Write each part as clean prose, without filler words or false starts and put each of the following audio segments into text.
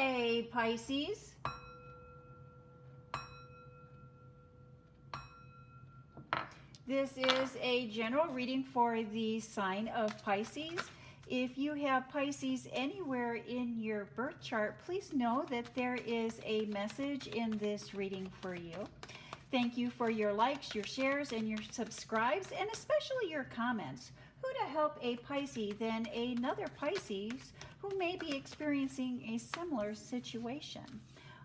Hey, Pisces. This is a general reading for the sign of Pisces. If you have Pisces anywhere in your birth chart, please know that there is a message in this reading for you. Thank you for your likes, your shares, and your subscribes, and especially your comments. Who to help a Pisces than another Pisces who may be experiencing a similar situation?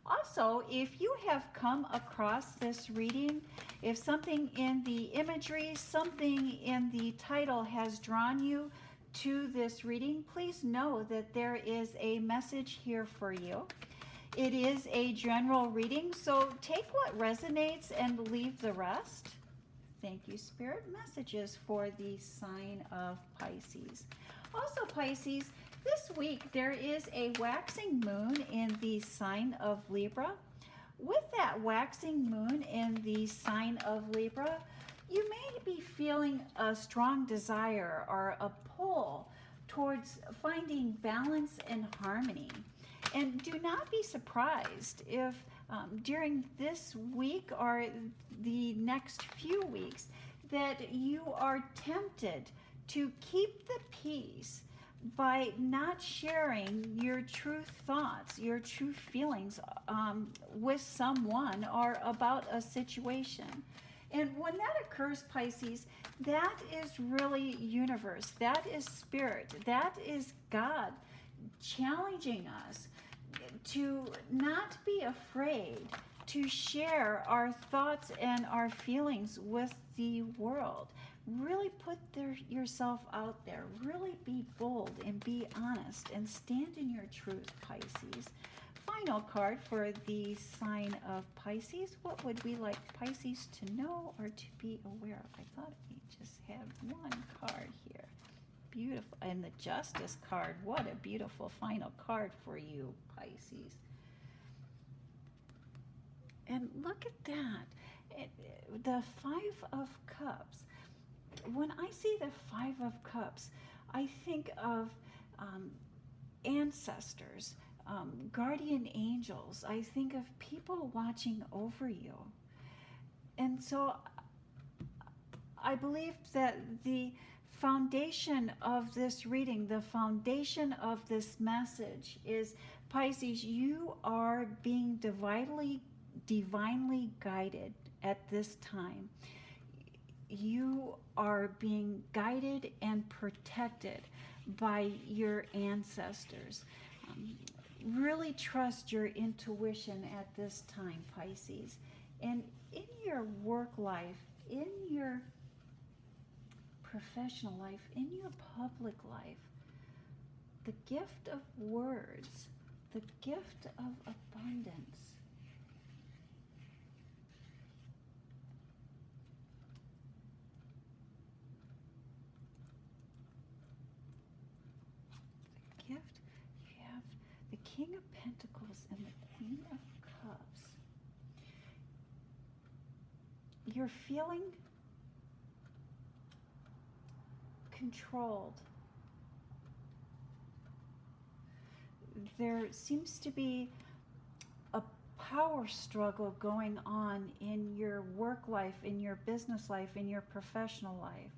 Also, if you have come across this reading, if something in the imagery, something in the title has drawn you to this reading, please know that there is a message here for you. It is a general reading, so take what resonates and leave the rest. Thank you, Spirit. Messages for the sign of Pisces. Also, Pisces, this week there is a waxing moon in the sign of Libra. With that waxing moon in the sign of Libra, you may be feeling a strong desire or a pull towards finding balance and harmony. And do not be surprised if during this week or the next few weeks that you are tempted to keep the peace by not sharing your true thoughts, your true feelings with someone or about a situation. And when that occurs, Pisces, that is really universe, that is spirit, that is God challenging us to not be afraid to share our thoughts and our feelings with the world. Really put yourself out there. Really be bold and be honest and stand in your truth, Pisces. Final card for the sign of Pisces. What would we like Pisces to know or to be aware of? I thought we just had one card here. Beautiful. And the Justice card. What a beautiful final card for you, Pisces. And look at that. The Five of Cups. When I see the Five of Cups, I think of ancestors, guardian angels. I think of people watching over you. And so I believe that the foundation of this reading, the foundation of this message is, Pisces, you are being divinely guided at this time. You are being guided and protected by your ancestors. Really trust your intuition at this time, Pisces. And in your work life, in your professional life, in your public life, the gift of words, the gift of abundance, gift, you have the King of Pentacles and the Queen of Cups. You're feeling controlled. There seems to be a power struggle going on in your work life, in your business life, in your professional life.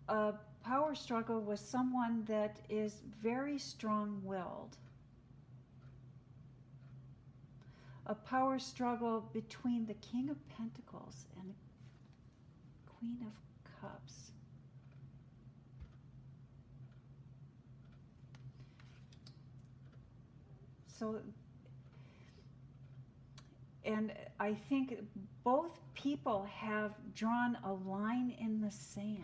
A power struggle with someone that is very strong-willed. A power struggle between the King of Pentacles and the Queen of Cups. So, and I think both people have drawn a line in the sand.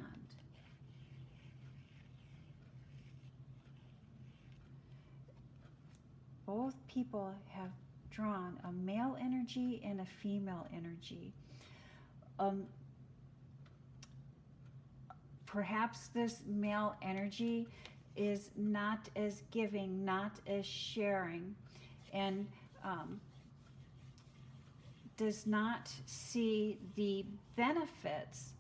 Both people have drawn a male energy and a female energy. Perhaps this male energy is not as giving, not as sharing, and does not see the benefits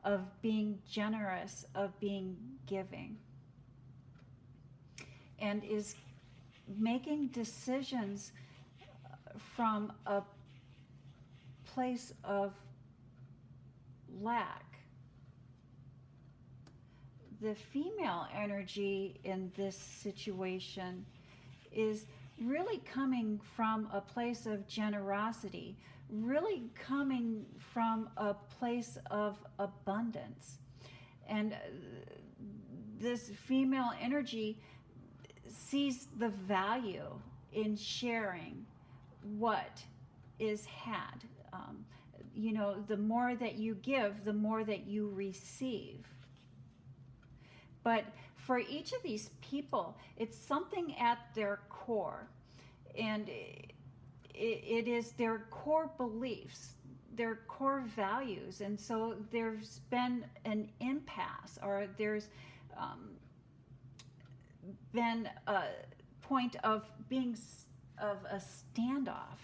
of being generous, of being giving. and is making decisions from a place of lack. The female energy in this situation is really coming from a place of generosity, really coming from a place of abundance. And this female energy sees the value in sharing what is had. You know, the more that you give, the more that you receive. But for each of these people, it's something at their core, and it is their core beliefs, their core values. And so there's been an impasse, or there's been a point of being of a standoff.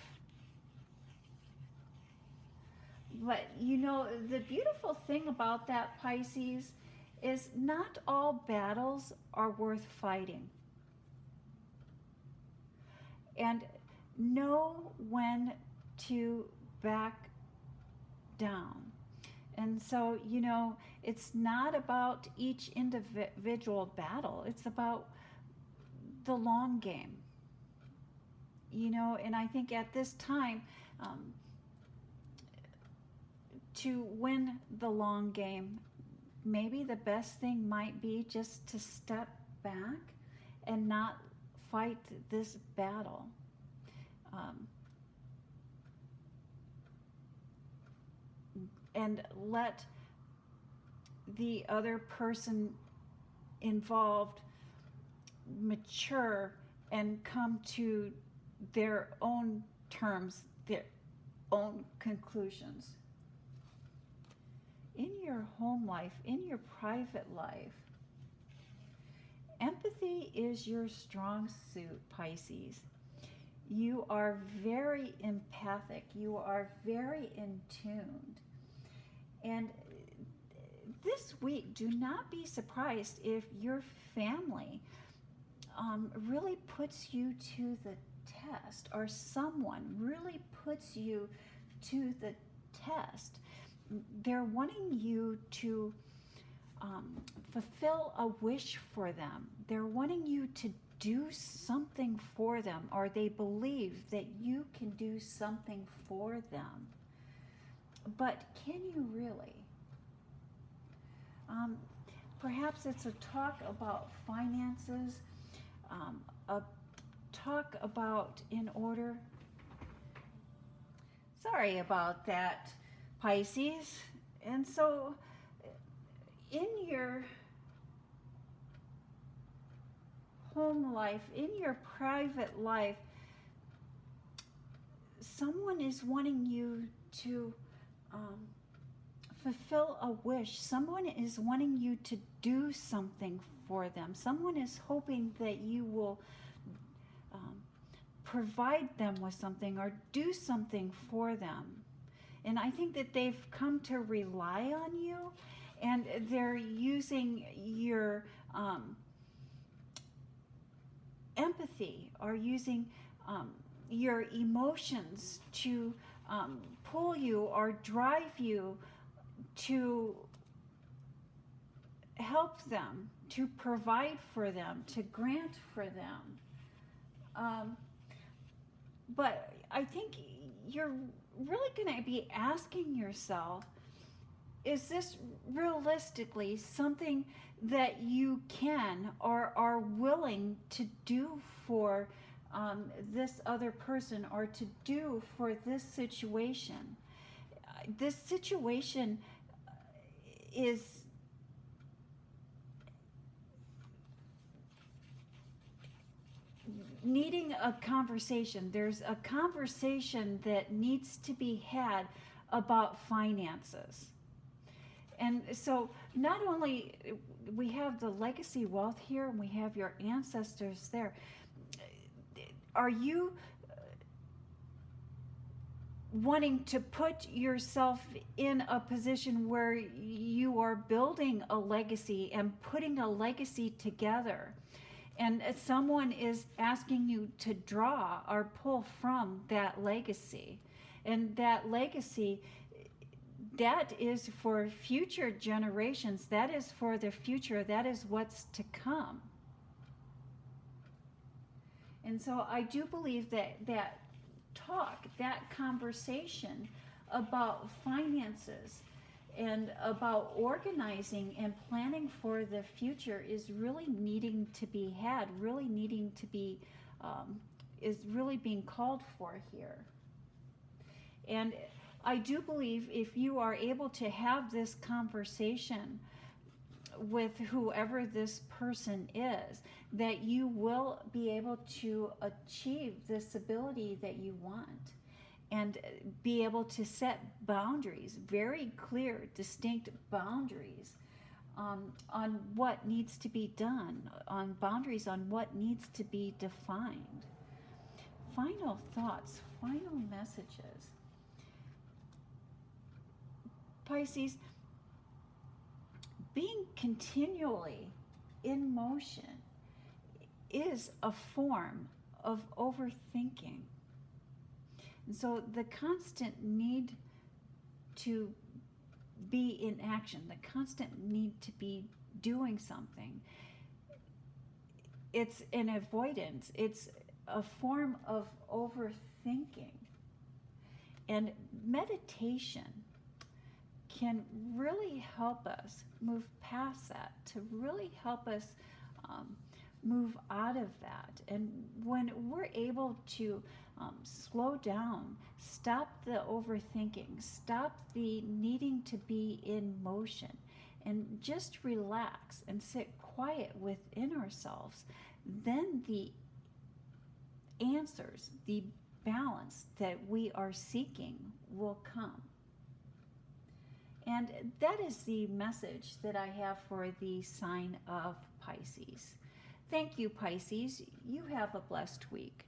But you know, the beautiful thing about that, Pisces, is not all battles are worth fighting. And know when to back down. And so, you know, it's not about each individual battle. It's about the long game. You know, and I think at this time, to win the long game, maybe the best thing might be just to step back and not fight this battle. And let the other person involved mature and come to their own terms, their own conclusions. In your home life, in your private life, empathy is your strong suit, Pisces. You are very empathic. You are very in tuned. And this week, do not be surprised if your family really puts you to the test, or someone really puts you to the test. They're wanting you to fulfill a wish for them. They're wanting you to do something for them, or they believe that you can do something for them. But can you really? Perhaps it's a talk about finances, a talk about in order. Sorry about that, Pisces. And so in your home life, in your private life, someone is wanting you to fulfill a wish. Someone is wanting you to do something for them. Someone is hoping that you will provide them with something or do something for them. And I think that they've come to rely on you, and they're using your empathy, or using your emotions to pull you or drive you to help them, to provide for them, to grant for them. But I think you're really going to be asking yourself, is this realistically something that you can or are willing to do for this other person, or to do for this situation? This situation is needing a conversation. There's a conversation that needs to be had about finances. And so not only we have the legacy wealth here, and we have your ancestors there, are you wanting to put yourself in a position where you are building a legacy and putting a legacy together? And someone is asking you to draw or pull from that legacy. And that legacy, that is for future generations. That is for the future. That is what's to come. And so I do believe that talk, that conversation about finances and about organizing and planning for the future is really needing to be had, really needing to be, is really being called for here. And I do believe if you are able to have this conversation with whoever this person is, that you will be able to achieve this ability that you want and be able to set boundaries, very clear, distinct boundaries on what needs to be done, on boundaries on what needs to be defined. Final thoughts, final messages. Pisces, being continually in motion is a form of overthinking. And so the constant need to be in action, the constant need to be doing something, it's an avoidance. It's a form of overthinking. And meditation can really help us move past that, to really help us move out of that. And when we're able to slow down, stop the overthinking, stop the needing to be in motion, and just relax and sit quiet within ourselves, then the answers, the balance that we are seeking will come. And that is the message that I have for the sign of Pisces. Thank you, Pisces. You have a blessed week.